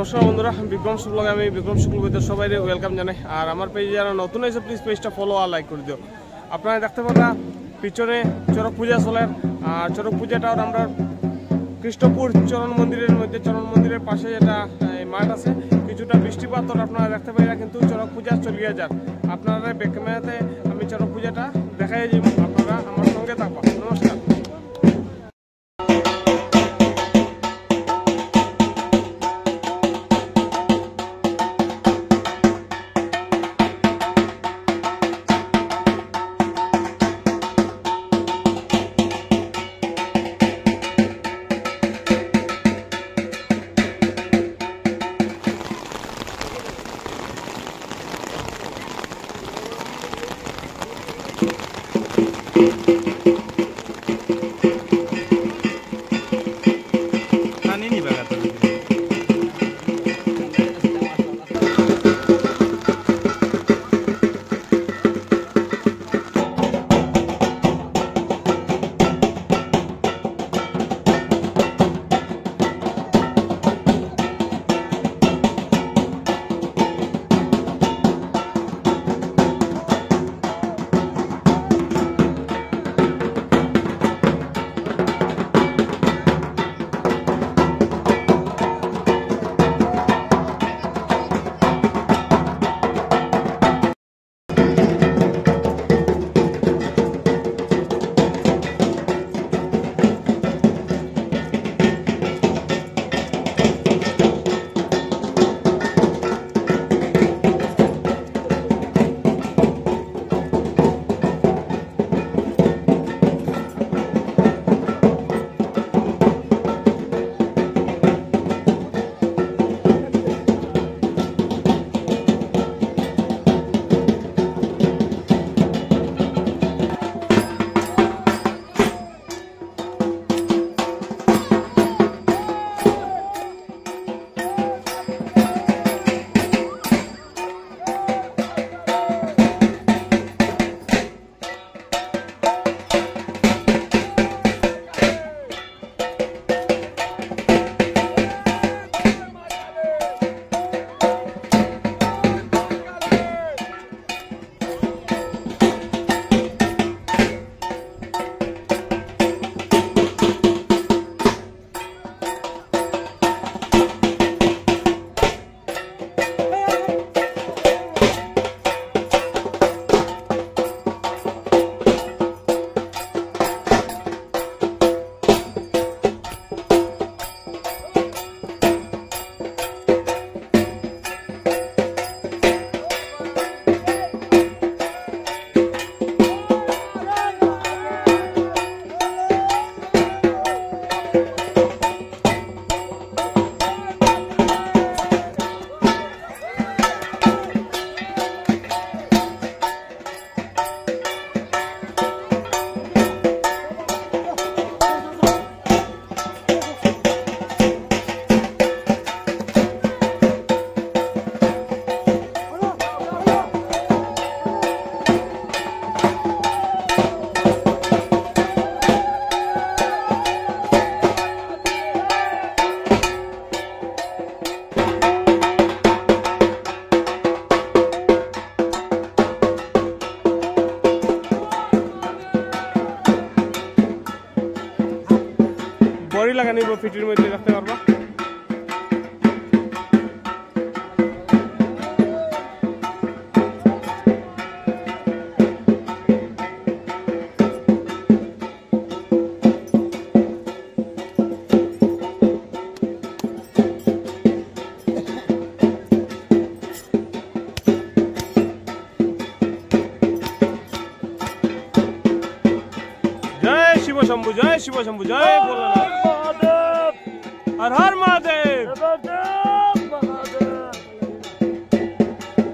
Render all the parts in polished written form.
নমস্কার বন্ধুরা, বিক্রম শুক্লকে আমি বিক্রম শুক্ল বৈদ্যের সবাই ওয়েলকাম জানাই। আর আমার পেজে যারা নতুন হয়েছে প্লিজ পেজটা ফলো আর লাইক করে দিও। আপনারা দেখতে পারা পিছনে চড়ক পূজা চলে। আর চড়ক পূজাটাও আমরা কৃষ্ণপুর চরণ মন্দিরের মধ্যে, চরণ মন্দিরের পাশে যেটা মাঠ আছে, কিছুটা বৃষ্টিপাত আপনারা দেখতে পাই না, কিন্তু চড়ক পূজা চলিয়ে যান। আপনারা ব্যাক ক্যামেরাতে আমি চড়ক পূজাটা দেখাই যাব, আপনারা আমার সঙ্গে থাকবা। নমস্কার। বড়ি লাগানি ফিটির মধ্যে রাখতে পারবা। শিব শম্ভু, জয় শিব শম্ভু, জয় ভোলানাথ, হর হর মহাদেব,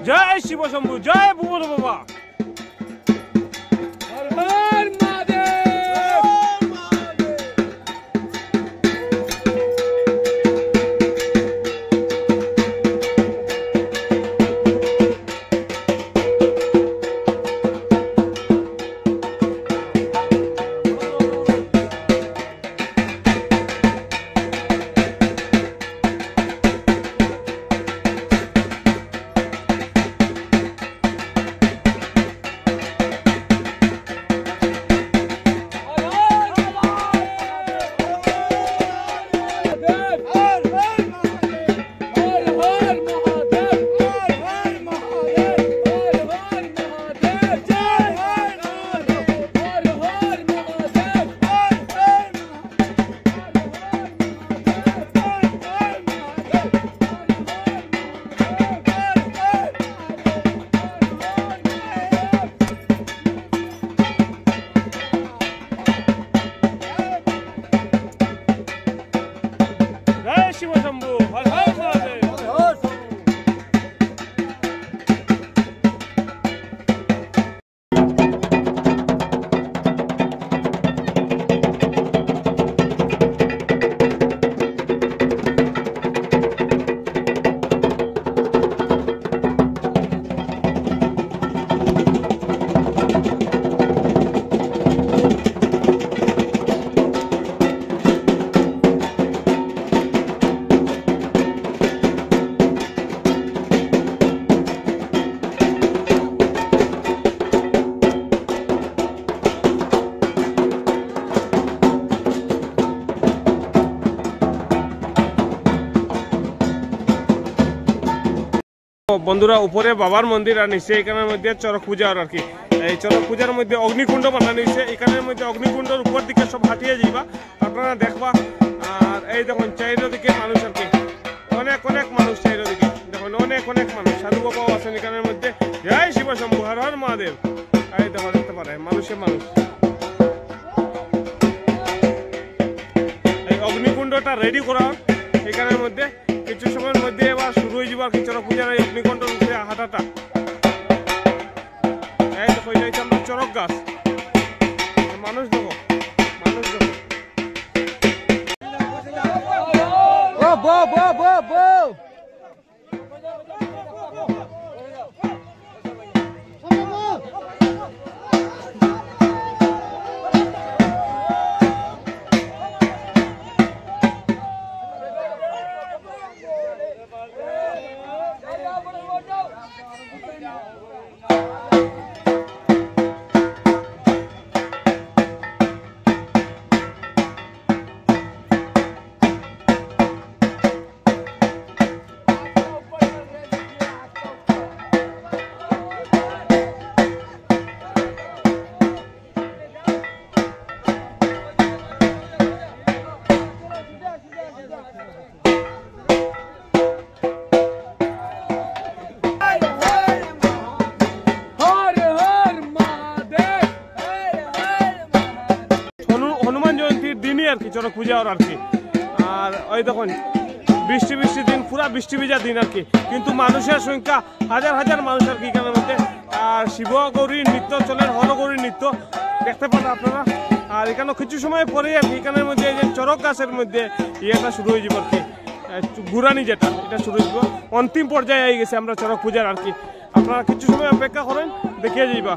জয় শিব শম্ভু, জয় ভুবন বাবা, হর হর মহাদেব। বন্ধুরা উপরে বাবার মন্দির আর নিচে এখানের মধ্যে চরক পূজা আর কি এই চরক পূজার মধ্যে অগ্নিকুণ্ড বানানো হয়েছে এখানের মধ্যে অগ্নিকুণ্ডের উপর দিকে সব হাঁটিয়ে যাইবা আপনারা দেখবা আর এই দেখুন চারিদিকে মানুষ আর কি অনেক অনেক মানুষ চারিদিকে দেখুন অনেক অনেক মানুষ সাধু বাবাও আছেন এখানের মধ্যে জয় শিব শম্ভু হর হর মহাদেব এই দেখো দেখতে পারে মানুষের মানুষ এই অগ্নিকুণ্ডটা রেডি করা এখানের মধ্যে কিছু সময়ের মধ্যে এবার শুরু হয়ে যাবার কি চরক পূজার এই অগ্নিকুণ্ড হাঁটাটা এই দেখো এটা হচ্ছে আমরা চরক গাছ মানুষ দেখো মানুষ দেখো চরক পূজা আর কি আর ওই দেখুন বৃষ্টি বৃষ্টি দিন পুরা বৃষ্টি ভিজা দিন আর কি কিন্তু মানুষের সংখ্যা হাজার হাজার মানুষ আর কি এখানের মধ্যে আর শিব গৌরীর নৃত্য চলে হরগৌরীর নৃত্য দেখতে পান আপনারা আর এখানে কিছু সময় পরে আর কি এখানের মধ্যে এই যে চরক গাছের মধ্যে ইয়েটা শুরু হয়ে যাব আর কি ঘুরানি যেটা এটা শুরু হয়ে যাব অন্তিম পর্যায়ে হয়ে গেছে আমরা চরক পূজার আর কি আপনারা কিছু সময় অপেক্ষা করেন দেখিয়ে যাইবা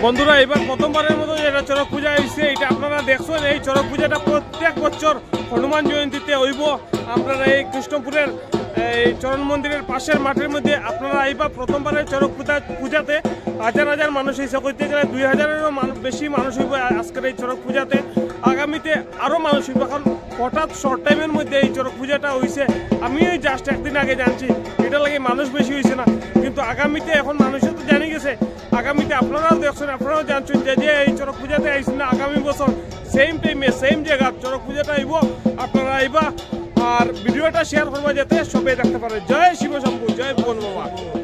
বন্ধুরা এবার প্রথমবারের মতো যেটা চরক পূজা হয়েছে এটা আপনারা দেখছেন এই চরক পূজাটা প্রত্যেক বছর হনুমান জয়ন্তীতে হইব আপনারা এই কৃষ্ণপুরের এই চরণ মন্দিরের পাশের মাঠের মধ্যে আপনারা আইবা প্রথমবারের চরক পূজাতে হাজার হাজার মানুষ হয়েছে কইতে গেলে 2000-এরও বেশি মানুষ হইব আজকের এই চরক পূজাতে আগামীতে আরও মানুষ হইব এখন হঠাৎ শর্ট টাইমের মধ্যে এই চরক পূজাটা হয়েছে আমি ওই জাস্ট একদিন আগে জানছি এটা লাগে মানুষ বেশি হয়েছে না কিন্তু আগামীতে এখন মানুষও তো জানি গেছে আগামীতে আপনারাও দেখছেন আপনারাও জানছেন যে এই চরক পূজাতে আইসেন না আগামী বছর সেম টাইমে সেম জায়গা চরক পূজাটা আইব আপনারা আইবা আর ভিডিওটা শেয়ার করবা যাতে সবাই দেখতে পারে জয় শিব শম্ভু জয় ভগবান বাবা।